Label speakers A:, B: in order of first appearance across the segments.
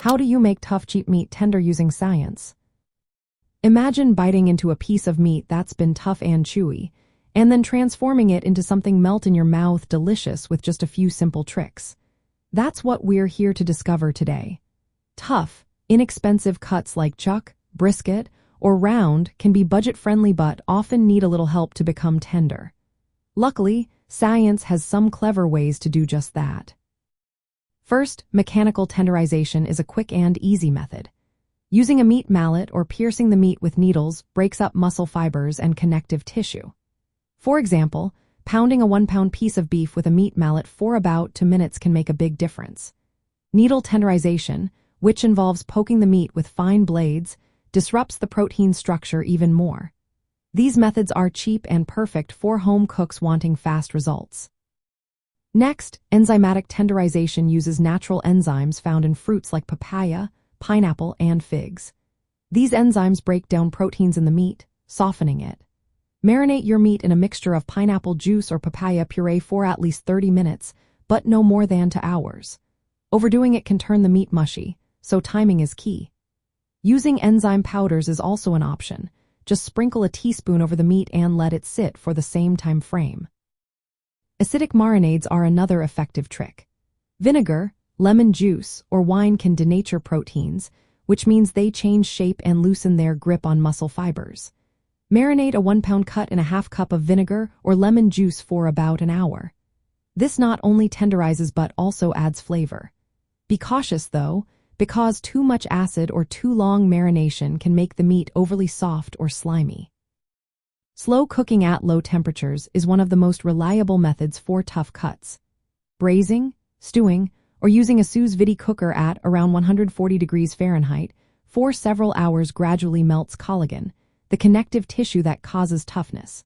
A: How do you make tough, cheap meat tender using science? Imagine biting into a piece of meat that's been tough and chewy, and then transforming it into something melt in your mouth delicious with just a few simple tricks. That's what we're here to discover today. Tough, inexpensive cuts like chuck, brisket, or round can be budget-friendly but often need a little help to become tender. Luckily, science has some clever ways to do just that. First, mechanical tenderization is a quick and easy method. Using a meat mallet or piercing the meat with needles breaks up muscle fibers and connective tissue. For example, pounding a 1-pound piece of beef with a meat mallet for about 2 minutes can make a big difference. Needle tenderization, which involves poking the meat with fine blades, disrupts the protein structure even more. These methods are cheap and perfect for home cooks wanting fast results. Next, enzymatic tenderization uses natural enzymes found in fruits like papaya, pineapple, and figs. These enzymes break down proteins in the meat, softening it. Marinate your meat in a mixture of pineapple juice or papaya puree for at least 30 minutes, but no more than 2 hours. Overdoing it can turn the meat mushy, so timing is key. Using enzyme powders is also an option. Just sprinkle a teaspoon over the meat and let it sit for the same time frame. Acidic marinades are another effective trick. Vinegar, lemon juice, or wine can denature proteins, which means they change shape and loosen their grip on muscle fibers. Marinate a 1-pound cut in a half cup of vinegar or lemon juice for about an hour. This not only tenderizes but also adds flavor. Be cautious though, because too much acid or too long marination can make the meat overly soft or slimy. Slow cooking at low temperatures is one of the most reliable methods for tough cuts. Braising, stewing, or using a sous vide cooker at around 140 degrees Fahrenheit for several hours gradually melts collagen, the connective tissue that causes toughness.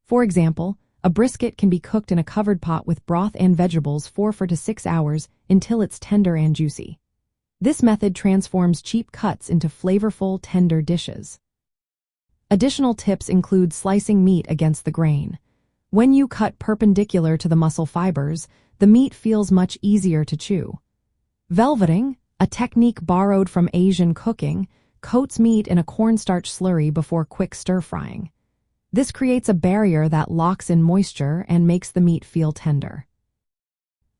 A: For example, a brisket can be cooked in a covered pot with broth and vegetables for 4 to 6 hours until it's tender and juicy. This method transforms cheap cuts into flavorful, tender dishes. Additional tips include slicing meat against the grain. When you cut perpendicular to the muscle fibers, the meat feels much easier to chew. Velveting, a technique borrowed from Asian cooking, coats meat in a cornstarch slurry before quick stir-frying. This creates a barrier that locks in moisture and makes the meat feel tender.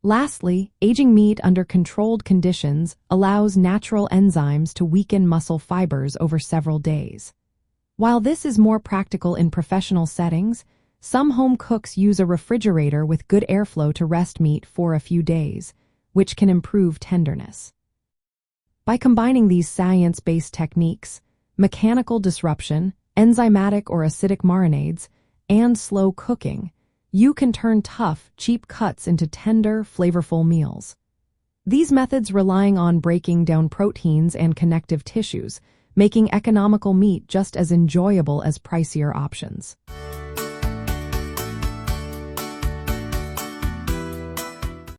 A: Lastly, aging meat under controlled conditions allows natural enzymes to weaken muscle fibers over several days. While this is more practical in professional settings, some home cooks use a refrigerator with good airflow to rest meat for a few days, which can improve tenderness. By combining these science-based techniques, mechanical disruption, enzymatic or acidic marinades, and slow cooking, you can turn tough, cheap cuts into tender, flavorful meals. These methods relying on breaking down proteins and connective tissues, making economical meat just as enjoyable as pricier options.